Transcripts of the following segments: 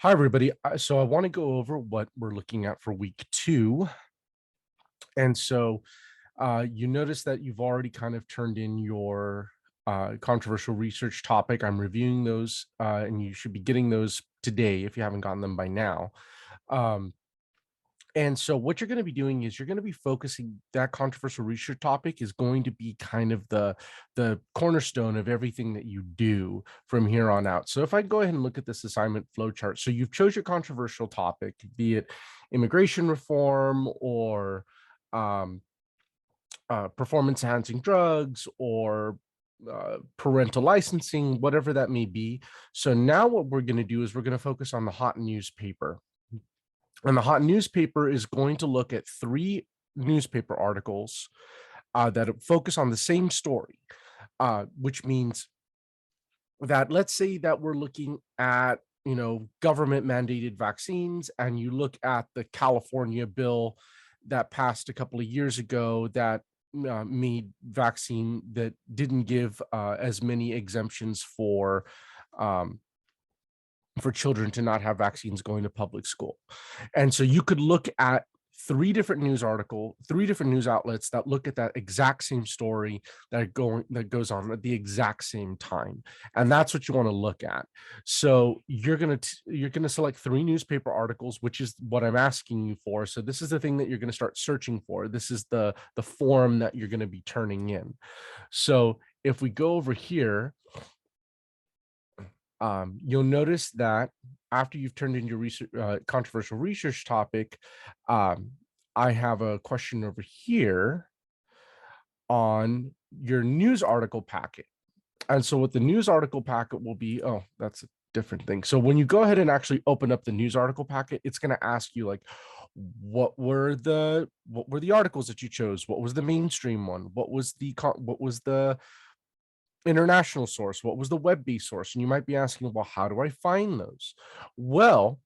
Hi, everybody. So I want to go over what we're looking at for week two. And so you notice that you've already kind of turned in your controversial research topic. I'm reviewing those, and you should be getting those today if you haven't gotten them by now. Um, and so what you're going to be doing is you're going to be focusing that controversial research topic is going to be kind of the cornerstone of everything that you do from here on out. So if I go ahead and look at this assignment flow chart, so you've chose your controversial topic, be it immigration reform or um, performance enhancing drugs or parental licensing, whatever that may be. So now what we're going to do is we're going to focus on the hot newspaper. And the hot newspaper is going to look at three newspaper articles that focus on the same story, which means that let's say that we're looking at government mandated vaccines, and you look at the California bill that passed a couple of years ago that made vaccine that didn't give as many exemptions um, for children to not have vaccines going to public school. And so you could look at three different news outlets that look at that exact same story that goes on at the exact same time. And that's what you want to look at. So you're going to select three newspaper articles, which is what I'm asking you for. So this is the thing that you're going to start searching for. This is the form that you're going to be turning in. So if we go over here, you'll notice that after you've turned in your controversial research topic, I have a question over here on your news article packet. And so what the news article packet will be, oh, that's a different thing. So when you go ahead and actually open up the news article packet, it's going to ask you like, what were the articles that you chose? What was the mainstream one? What was the international source? What was the web-based source? And you might be asking, well, how do I find those? Well,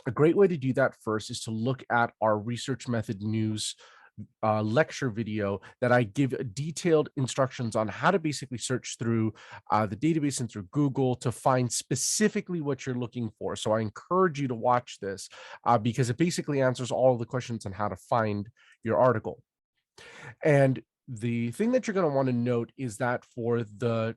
a great way to do that first is to look at our research method news lecture video that I give detailed instructions on how to basically search through the database and through Google to find specifically what you're looking for. So I encourage you to watch this because it basically answers all of the questions on how to find your article. And the thing that you're going to want to note is that for the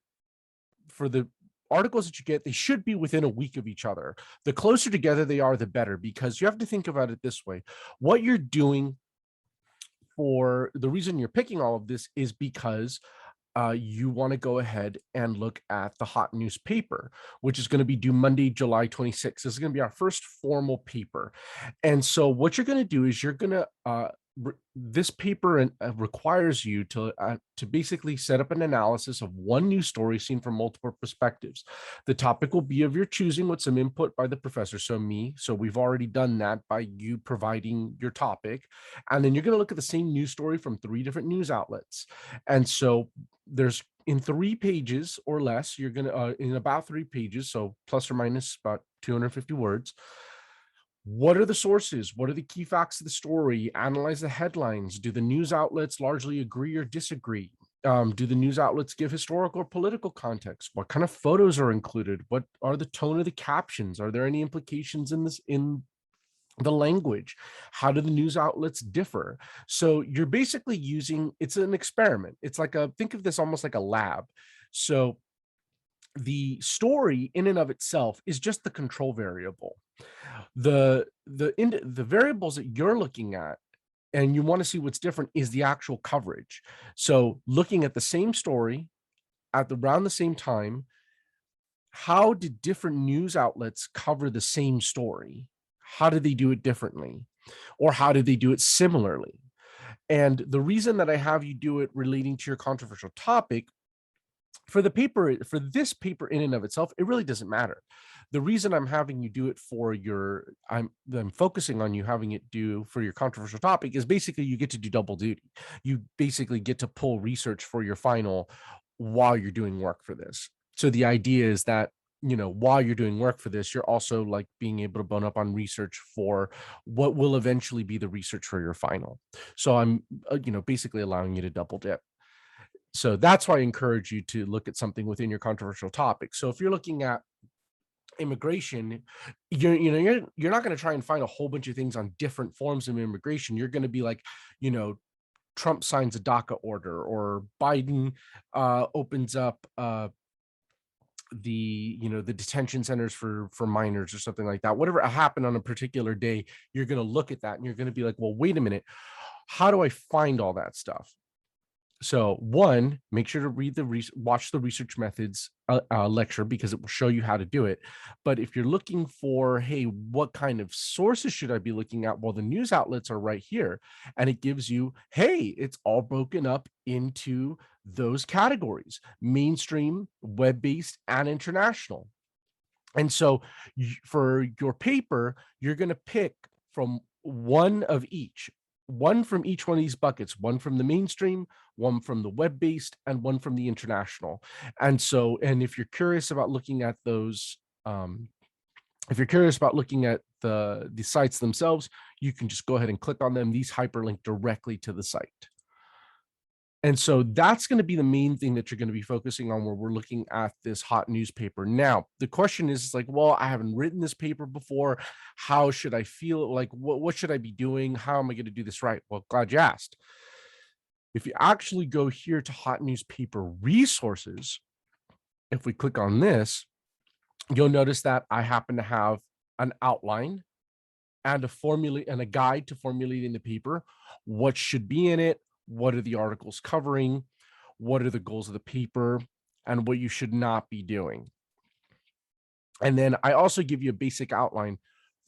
articles that you get, they should be within a week of each other. The closer together they are, the better, because you have to think about it this way. What you're doing, for the reason you're picking all of this is because you want to go ahead and look at the hot newspaper, which is going to be due Monday, July 26th. This is going to be our first formal paper. And so what you're going to do is you're going to this paper requires you to basically set up an analysis of one news story seen from multiple perspectives. The topic will be of your choosing with some input by the professor, so me. So we've already done that by you providing your topic, and then you're going to look at the same news story from three different news outlets. And so there's in 3 pages or less, you're going to in about 3 pages, so plus or minus about 250 words. What are the sources? What are the key facts of the story? Analyze the headlines. Do the news outlets largely agree or disagree? Do the news outlets give historical or political context? What kind of photos are included? What are the tone of the captions? Are there any implications in the language? How do the news outlets differ? So you're basically it's an experiment. It's like think of this almost like a lab. So the story in and of itself is just the control variable. The variables that you're looking at and you want to see what's different is the actual coverage. So looking at the same story around the same time, how did different news outlets cover the same story? How did they do it differently? Or how did they do it similarly? And the reason that I have you do it relating to your controversial topic for this paper in and of itself, it really doesn't matter. The reason I'm having you do it I'm focusing on you having it do for your controversial topic is basically you get to do double duty. You basically get to pull research for your final while you're doing work for this. So the idea is that while you're doing work for this, you're also like being able to bone up on research for what will eventually be the research for your final. So I'm basically allowing you to double dip. So that's why I encourage you to look at something within your controversial topic. So if you're looking at immigration, you're not going to try and find a whole bunch of things on different forms of immigration. You're going to be like, you know, Trump signs a DACA order, or Biden opens up the detention centers for minors or something like that. Whatever happened on a particular day, you're going to look at that and you're going to be like, well, wait a minute, how do I find all that stuff? So one, make sure to watch the research methods lecture, because it will show you how to do it. But if you're looking for, hey, what kind of sources should I be looking at? Well, the news outlets are right here, and it gives you, hey, it's all broken up into those categories: mainstream, web-based, and international. And so for your paper, you're going to pick from one of each, one from each one of these buckets, one from the mainstream, one from the web-based, and one from the international. And so, and if you're curious about looking at those, if you're curious about looking at the sites themselves, you can just go ahead and click on them. These hyperlink directly to the site. And so that's going to be the main thing that you're going to be focusing on where we're looking at this hot newspaper. Now, the question is like, well, I haven't written this paper before. How should I feel? Like, what should I be doing? How am I going to do this right? Well, glad you asked. If you actually go here to hot newspaper resources, if we click on this, you'll notice that I happen to have an outline and a guide to formulating the paper, what should be in it, what are the articles covering, what are the goals of the paper, and what you should not be doing. And then I also give you a basic outline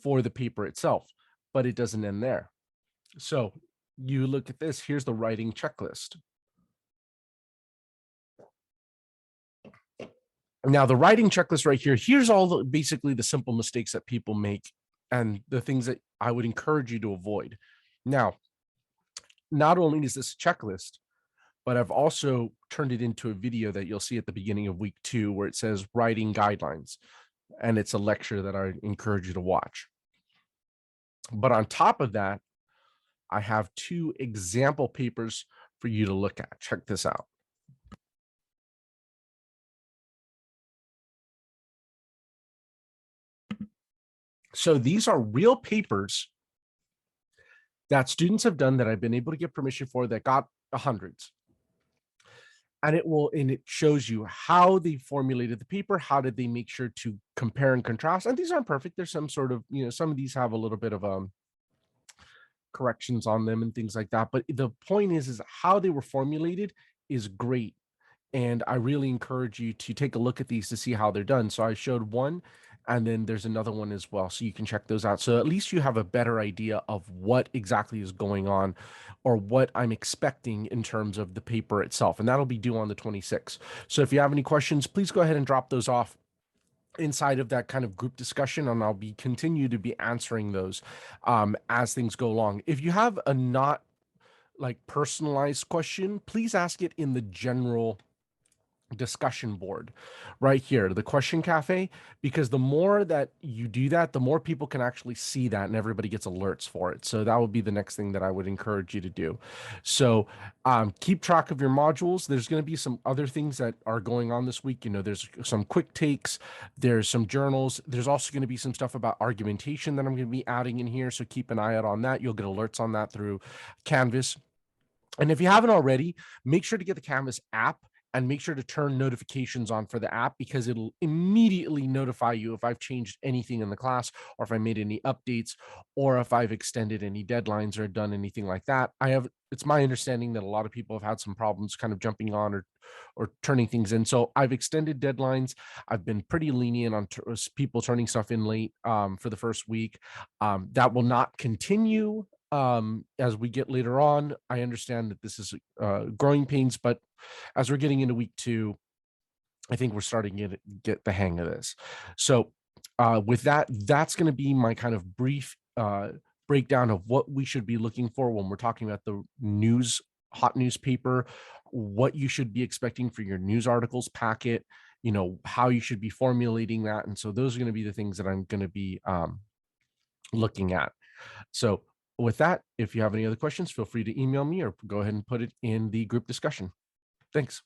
for the paper itself, but it doesn't end there. So you look at this, here's the writing checklist. Now the writing checklist right here, here's all basically the simple mistakes that people make and the things that I would encourage you to avoid. Now, not only is this a checklist, but I've also turned it into a video that you'll see at the beginning of week 2 where it says writing guidelines, and it's a lecture that I encourage you to watch. But on top of that, I have 2 example papers for you to look at. Check this out. So these are real papers that students have done that I've been able to get permission for that got hundreds. And it shows you how they formulated the paper, how did they make sure to compare and contrast. And these aren't perfect. There's some sort of, some of these have a little bit of corrections on them and things like that. But the point is how they were formulated is great. And I really encourage you to take a look at these to see how they're done. So I showed one, and then there's another one as well. So you can check those out. So at least you have a better idea of what exactly is going on or what I'm expecting in terms of the paper itself. And that'll be due on the 26th. So if you have any questions, please go ahead and drop those off inside of that kind of group discussion, and I'll continue to be answering those as things go along. If you have a not like personalized question, please ask it in the general discussion board right here, the question cafe, because the more that you do that, the more people can actually see that and everybody gets alerts for it. So that would be the next thing that I would encourage you to do. So keep track of your modules. There's going to be some other things that are going on this week. There's some quick takes, there's some journals, there's also going to be some stuff about argumentation that I'm going to be adding in here. So keep an eye out on that. You'll get alerts on that through Canvas. And if you haven't already, make sure to get the Canvas app and make sure to turn notifications on for the app, because it'll immediately notify you if I've changed anything in the class, or if I made any updates, or if I've extended any deadlines or done anything like that. It's my understanding that a lot of people have had some problems kind of jumping on or turning things in. So I've extended deadlines. I've been pretty lenient on people turning stuff in late for the first week. That will not continue as we get later on. I understand that this is growing pains, but as we're getting into week 2, I think we're starting to get the hang of this. So with that, that's going to be my kind of brief breakdown of what we should be looking for when we're talking about the hot newspaper, what you should be expecting for your news articles packet, how you should be formulating that. And so those are going to be the things that I'm going to be looking at. So with that, if you have any other questions, feel free to email me or go ahead and put it in the group discussion. Thanks.